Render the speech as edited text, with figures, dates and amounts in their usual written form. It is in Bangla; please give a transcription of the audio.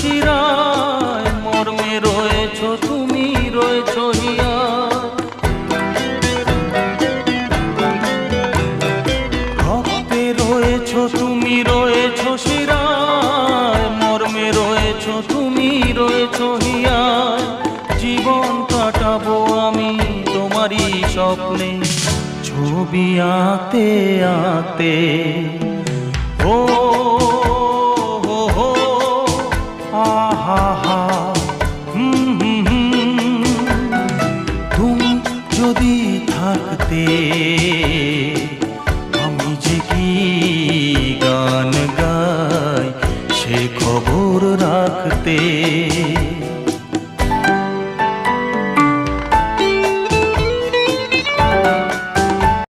শিরায়, মর্মে রয়েছ তুমি, রয়েছ হিয়ায়। রক্তে রয়েছ তুমি, রয়েছ শিরায়, মর্মে রয়েছ তুমি, রয়েছ হিয়ায়। জীবন কাটাবো আমি তোমারই স্বপ্নে, ছবি আঁকতে আঁকতে। ও হো হো, আহা হা, তুমি যদি থাকতে।